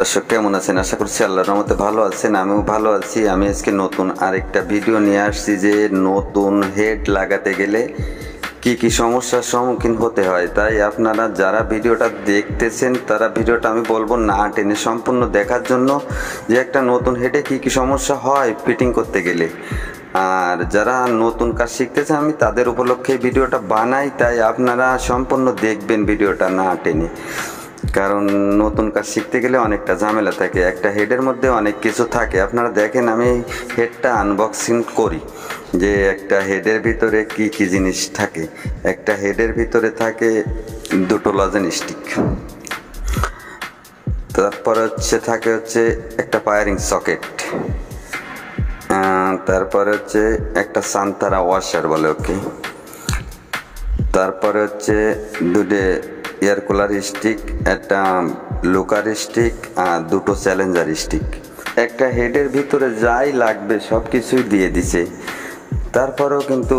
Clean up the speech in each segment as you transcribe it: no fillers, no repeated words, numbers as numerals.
দর্শক কেমন আছেন? আশা করছি আল্লাহর রহমতে ভালো আছেন। আমিও ভালো আছি। আমি আজকে নতুন আরেকটা ভিডিও নিয়ে আসছি যে নতুন হেড লাগাতে গেলে কি কি সমস্যার সম্মুখীন হতে হয়। তাই আপনারা যারা ভিডিওটা দেখতেছেন তারা ভিডিওটা আমি বলবো না টেনে সম্পূর্ণ দেখার জন্য, যে একটা নতুন হেডে কি কি সমস্যা হয় ফিটিং করতে গেলে। আর যারা নতুন কাজ শিখতেছে আমি তাদের উপলক্ষে ভিডিওটা বানাই, তাই আপনারা সম্পূর্ণ দেখবেন ভিডিওটা না টেনে। কারণ নতুন কাজ শিখতে গেলে অনেকটা ঝামেলা থাকে, একটা হেডের মধ্যে অনেক কিছু থাকে। আপনারা দেখেন আমি হেডটা আনবক্সিং করি যে একটা হেডের ভিতরে কি কি জিনিস থাকে। একটা হেডের ভিতরে থাকে দুটো লজেন স্টিক, তারপর থাকে একটা ফায়ারিং সকেট, তারপরে একটা সান্তারা ওয়াশার বলে ওকে, তারপরে দুটো এয়ার কুলার স্টিক, একটা লোকার স্টিক আর দুটো চ্যালেঞ্জার স্টিক। একটা হেডের ভিতরে যাই লাগবে সব কিছুই দিয়ে দিছে। তারপরেও কিন্তু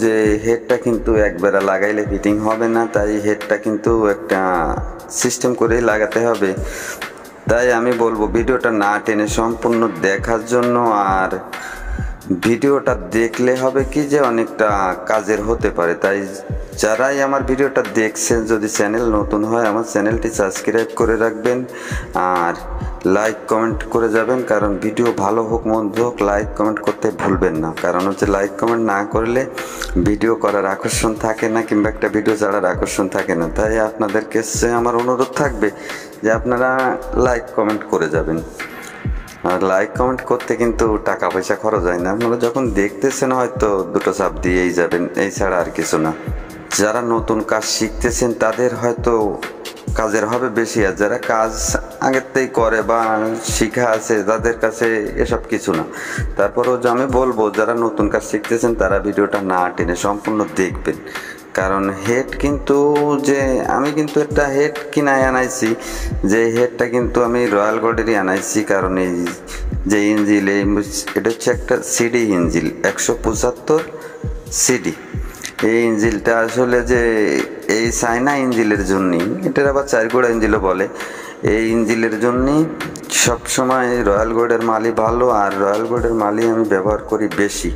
যে হেডটা কিন্তু একবারে লাগাইলে ফিটিং হবে না, তাই হেডটা কিন্তু একটা সিস্টেম করেই লাগাতে হবে। তাই আমি বলবো ভিডিওটা না টেনে সম্পূর্ণ দেখার জন্য। আর ভিডিওটা দেখলে হবে কি যে অনেকটা কাজের হতে পারে। তাই যারাই আমার ভিডিওটা দেখছেন, যদি চ্যানেল নতুন হয় আমার চ্যানেলটি সাবস্ক্রাইব করে রাখবেন আর লাইক কমেন্ট করে যাবেন। কারণ ভিডিও ভালো হোক মন্দ হোক লাইক কমেন্ট করতে ভুলবেন না। কারণ লাইক কমেন্ট না করলে ভিডিও করার আকর্ষণ থাকে না, কিংবা একটা ভিডিও ছাড়ার আকর্ষণ থাকে না। তাই আপনাদের কাছে আমার অনুরোধ থাকবে যে আপনারা লাইক কমেন্ট করে যাবেন। আর লাইক কমেন্ট করতে কিন্তু টাকা পয়সা খরচ হয় না। আপনারা যখন দেখতেছেন হয়তো দুটো চাপ দিয়েই যাবেন, এই ছাড়া আর কিছু না। যারা নতুন কাজ শিখতেছেন তাদের হয়তো কাজের হবে বেশি, আর যারা কাজ আগের থেকেই করে বা শিখা আছে তাদের কাছে এসব কিছু না। তারপরেও আমি বলবো যারা নতুন কাজ শিখতেছেন তারা ভিডিওটা না টেনে সম্পূর্ণ দেখবেন। কারণ হেড কিন্তু আমি কিন্তু একটা হেড কিনায় আনাইছি, যে হেডটা কিন্তু আমি রয়্যাল গোল্ডেরই আনাইছি। কারণ এই যে ইঞ্জিল, এটা একটা সিডি ইঞ্জিল 175 সিডি। এই ইঞ্জিলটা আসলে এই চায়না ইঞ্জিলের জন্যই, এটার আবার 4 গোড়া ইঞ্জিলও বলে। এই ইঞ্জিলের জন্যই সবসময় রয়্যাল গোল্ডের মালই ভালো, আর রয়্যাল গোল্ডের মালই আমি ব্যবহার করি বেশি।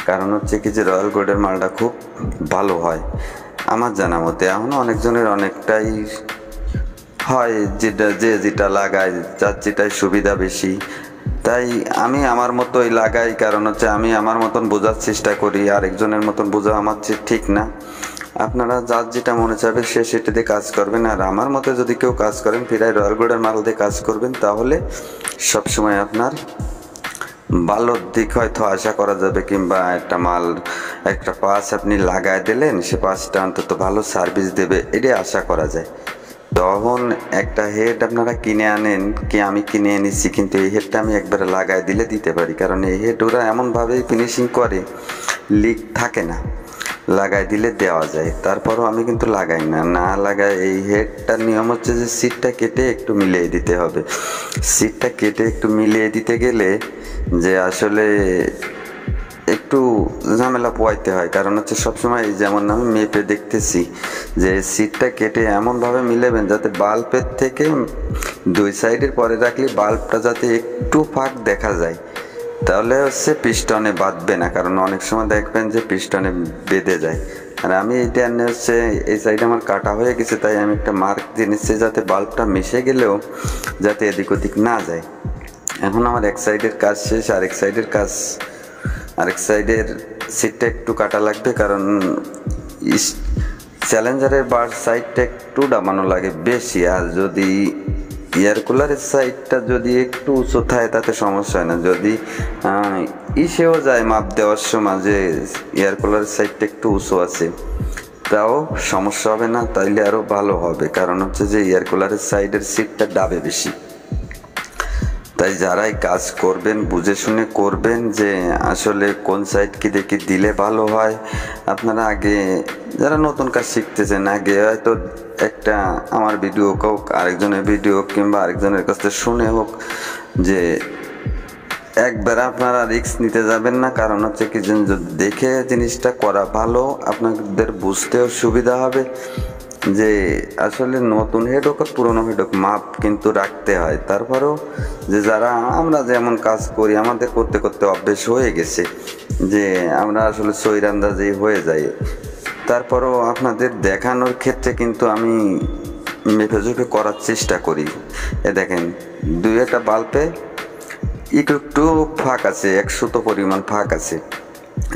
কারণ কি যে রয়্যাল গোল্ডের মালটা খুব ভালো হয় আমার জানা মতে। এখনও অনেকজনের অনেকটাই হয় যেটা লাগায় যার যেটাই সুবিধা বেশি, তাই আমি আমার মতোই লাগাই। কারণ আমি আমার মতন বোঝার চেষ্টা করি, আরেকজনের মতন বোঝা আমার ঠিক না। আপনারা যার যেটা মনে চাবে সেটা দিয়ে কাজ করবেন। আর আমার মতে যদি কেউ কাজ করেন ফিরাই রয়্যাল গোল্ডের মাল দিয়ে কাজ করবেন, তাহলে সবসময় আপনার ভালোর দিক হয়তো আশা করা যাবে। কিংবা একটা পাস আপনি লাগাই দিলেন, সে পাসটা অন্তত ভালো সার্ভিস দেবে, এটাই আশা করা যায়। তখন একটা হেড আপনারা কিনে আনেন, আমি কিনে এনেছি, কিন্তু এই হেডটা আমি একবারে লাগাই দিলে দিতে পারি। কারণ এই হেড ওরা এমনভাবেই ফিনিশিং করে, লিক থাকে না, লাগাই দিলে দেওয়া যায়। তারপরও আমি কিন্তু লাগাই না লাগাই। এই হেডটার নিয়ম যে সিটটা কেটে একটু মিলিয়ে দিতে হবে। সিটটা কেটে একটু মিলিয়ে দিতে গেলে যে আসলে একটু ঝামেলা পোয়াইতে হয়। কারণ সবসময় যেমন আমি মেপে দেখতেছি যে সিটটা কেটে এমনভাবে মিলেবেন যাতে বাল্বের থেকে 2 সাইডের পরে রাখলে বাল্বটা যাতে একটু ফাঁক দেখা যায়, তাহলে পিস্টনে বাঁধবে না। কারণ অনেক সময় দেখবেন যে পিস্টনে বেঁধে যায়। আর আমি এইটা এই সাইডে আমার কাটা হয়ে গেছে, তাই আমি একটা মার্ক দিয়ে নিচ্ছি যাতে বাল্বটা মিশে গেলেও যাতে এদিক ওদিক না যায়। এখন আমার এক সাইডের কাজ শেষ, আরেক সাইডের সিটটা একটু কাটা লাগবে। কারণ চ্যালেঞ্জারের বার সাইডটা একটু ডামানো লাগে বেশি। আর যদি এয়ার কুলারের সাইডটা যদি একটু উঁচু থাকে তাতে সমস্যা হয় না। যদি ইসেও যায় মাপ দেওয়ার সময় যে এয়ার কুলারের সাইডটা একটু উঁচু আছে, তাও সমস্যা হবে না, তাইলে আরও ভালো হবে। কারণ যে এয়ার কুলারের সাইডের সিটটা ডাবে বেশি। তাই যারাই কাজ করবেন বুঝে শুনে করবেন, যে আসলে কোন সাইড কি দেখে দিলে ভালো হয়। আপনারা আগে যারা নতুন কাজ শিখতেছেন, আগে হয়তো একটা আমার ভিডিও হোক, আরেকজনের ভিডিও কিংবা আরেকজনের কাছ থেকে শুনে হোক, যে একবার আপনারা রিস্ক নিতে যাবেন না। কারণ কি দেখে জিনিসটা করা ভালো, আপনাদের বুঝতেও সুবিধা হবে। যে আসলে নতুন হেড হোক আর পুরনো হেড হোক মাপ কিন্তু রাখতে হয়। তারপরেও যে যারা আমরা যেমন কাজ করি আমাদের করতে করতে অভ্যেস হয়ে গেছে যে আমরা আসলে সৈরান্দাজেই হয়ে যাই। তারপরেও আপনাদের দেখানোর ক্ষেত্রে কিন্তু আমি মেপে করার চেষ্টা করি। এ দেখেন 2টা বাল্বে একটু ফাঁক আছে, 100 পরিমাণ ফাঁক আছে।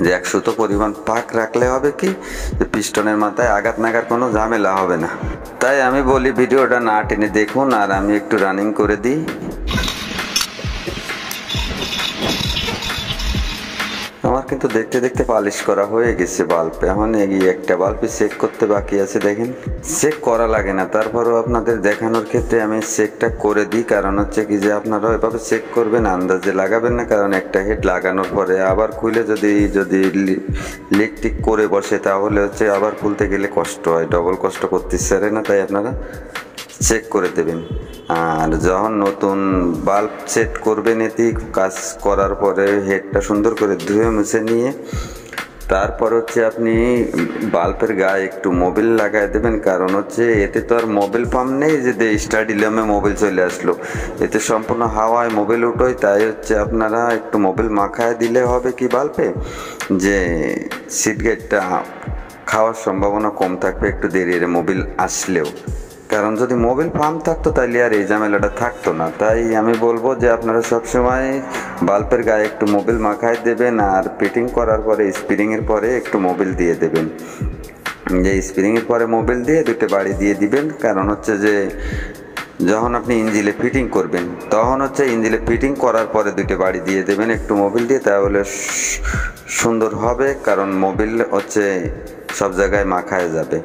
যে 100 পরিমাণ ফাঁক রাখলে হবে কি যে পিস্টনের মাথায় আঘাত নাগার কোনো ঝামেলা হবে না। তাই আমি বলি ভিডিওটা না টেনে দেখুন, আর আমি একটু রানিং করে দিই। আমার কিন্তু দেখতে দেখতে পালিশ করা হয়ে গেছে বাল্ব। এখন এগিয়ে একটা বাল্বই চেক করতে বাকি আছে। দেখেন চেক করা লাগে না, তারপরেও আপনাদের দেখানোর ক্ষেত্রে আমি চেকটা করে দিই। কারণ হচ্ছে কি যে আপনারা এভাবে চেক করবেন, আন্দাজে লাগাবেন না। কারণ একটা হেড লাগানোর পরে আবার খুলে যদি লিক টিক করে বসে তাহলে হচ্ছে আবার খুলতে গেলে কষ্ট হয়, ডবল কষ্ট করতে চারে না। তাই আপনারা চেক করে দেবেন। আর যখন নতুন বাল্ব সেট করবেন এতে কাজ করার পরে হেডটা সুন্দর করে ধুয়ে মুছে নিয়ে তারপর হচ্ছে আপনি বাল্বের গায়ে একটু মোবিল লাগাই দেবেন। কারণ হচ্ছে এতে তো আর মোবিল পাম্প নেই যে স্টাডি ল্যাম্পে মোবিল চলে আসলো, এতে সম্পূর্ণ হাওয়ায় মোবিল উঠোয়। তাই হচ্ছে আপনারা একটু মোবিল মাখায় দিলে হবে কি বাল্বে যে সিট গেটটা খাওয়ার সম্ভাবনা কম থাকবে একটু দেরি মোবিল আসলেও। কারণ যদি মোবিল পাম্প থাকতো তাহলে আর এই ঝামেলাটা থাকতো না। তাই আমি বলবো যে আপনারা সবসময় বাল্বের গায়ে একটু মোবিল মাখায় দেবেন, আর ফিটিং করার পরে স্প্রিংয়ের পরে একটু মোবিল দিয়ে দেবেন। যে স্প্রিংয়ের পরে মোবিল দিয়ে 2টা বাড়ি দিয়ে দিবেন। কারণ হচ্ছে যে যখন আপনি ইঞ্জিলে ফিটিং করবেন তখন হচ্ছে ইঞ্জিলে ফিটিং করার পরে 2টা বাড়ি দিয়ে দেবেন একটু মোবিল দিয়ে, তাহলে সুন্দর হবে। কারণ মোবিল হচ্ছে সব জায়গায় মাখায় যাবে।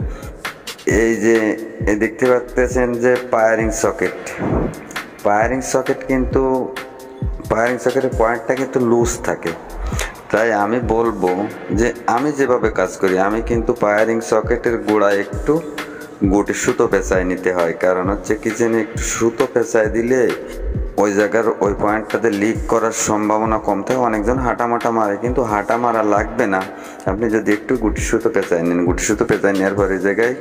এই যে দেখতে পাচ্ছেন যে ফায়ারিং সকেট কিন্তু ফায়ারিং সকেটের পয়েন্টটা কিন্তু লুজ থাকে। তাই আমি বলবো যে আমি যেভাবে কাজ করি আমি কিন্তু ফায়ারিং সকেটের গোড়ায় একটু গুটি সুতো পেঁচায় নিতে হয়। কারণ হচ্ছে কি যেন একটু সুতো পেঁচায় দিলে ওই জায়গার ওই পয়েন্টটাতে লিক করার সম্ভাবনা কম থাকে। অনেকজন হাঁটামাটা মারে, কিন্তু হাঁটা মারা লাগবে না। আপনি যদি একটু গুটি সুতো পেঁচায় নেন, গুটি সুতো পেঁচায় নেওয়ার পরে এই জায়গায়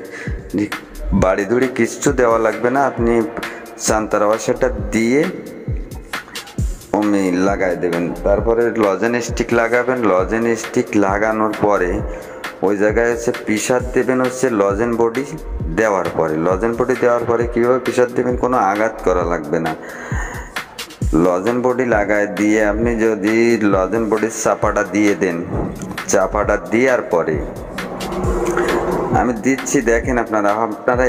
বাড়ি ধুড়ি কিচ্ছু দেওয়া লাগবে না। আপনি চান্তারা ওয়াশারটা দিয়ে লাগাই দেবেন। তারপরে লজেন স্টিক লাগাবেন। লজেন স্টিক লাগানোর পরে ওই জায়গায় হচ্ছে প্রেসার দেবেন হচ্ছে লজেন বডি দেওয়ার পরে কীভাবে প্রেসার দেবেন, কোনো আঘাত করা লাগবে না। লজেন বডি লাগায় দিয়ে আপনি যদি লজেন বডির চাপাটা দিয়ে দেন, চাপাটা দেওয়ার পরে আমি দিচ্ছি দেখেন আপনারা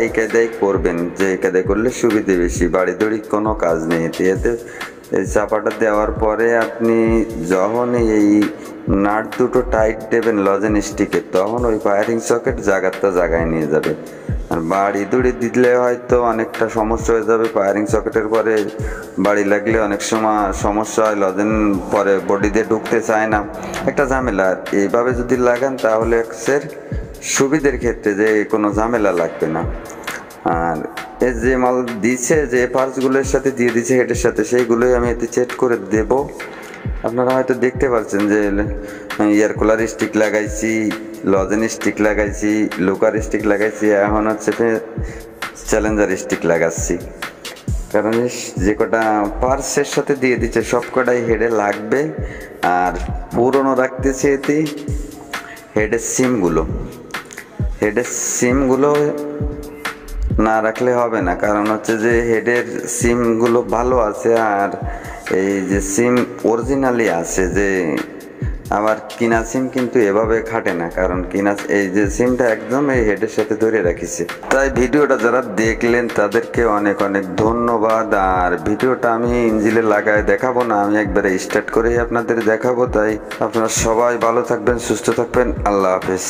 এই কায়দায় করবেন, যে এই কায়দায় করলে সুবিধে বেশি, বাড়ি দড়ি কোনো কাজ নেই এতে। এই চাপাটা দেওয়ার পরে আপনি যখন এই নাট দুটো টাইট দেবেন লজেন স্টিকে, তখন ওই ফায়ারিং সকেট জায়গায় নিয়ে যাবে। আর বাড়ি দড়ি দিলে হয়তো অনেকটা সমস্যা হয়ে যাবে। ফায়ারিং সকেটের পরে বাড়ি লাগলে অনেক সময় সমস্যা হয়, লজেন পরে বডি দিয়ে ঢুকতে চায় না, একটা ঝামেলা। এইভাবে যদি লাগান তাহলে এক্সের সুবিধের ক্ষেত্রে যে কোনো ঝামেলা লাগবে না। আর এর যে মাল দিছে, যে পার্টসগুলোর সাথে দিয়ে দিছে হেডের সাথে, সেইগুলোই আমি এতে চেক করে দেব। আপনারা হয়তো দেখতে পাচ্ছেন যে এয়ার কুলার স্টিক লাগাইছি, লজেন স্টিক লাগাইছি, লোকার স্টিক লাগাইছি, এখন হচ্ছে চ্যালেঞ্জার স্টিক লাগাচ্ছি। কারণ যে কটা পার্টসের সাথে দিয়ে দিচ্ছে সব কটাই হেডে লাগবে। আর পুরনো রাখতেছি এতে হেডের সিমগুলো না রাখলে হবে না। কারণ হচ্ছে যে হেডের সিমগুলো ভালো আছে, আর এই যে সিম অরিজিনালি আছে, যে আবার কিনা সিম কিন্তু এভাবে খাটে না। কারণ কিনা এই যে সিমটা একদম এই হেডের সাথে ধরে রাখিছে। তাই ভিডিওটা যারা দেখলেন তাদেরকে অনেক অনেক ধন্যবাদ। আর ভিডিওটা আমি ইঞ্জিনে লাগায় দেখাবো না, আমি একবারে স্টার্ট করেই আপনাদের দেখাবো। তাই আপনারা সবাই ভালো থাকবেন, সুস্থ থাকবেন। আল্লাহ হাফেজ।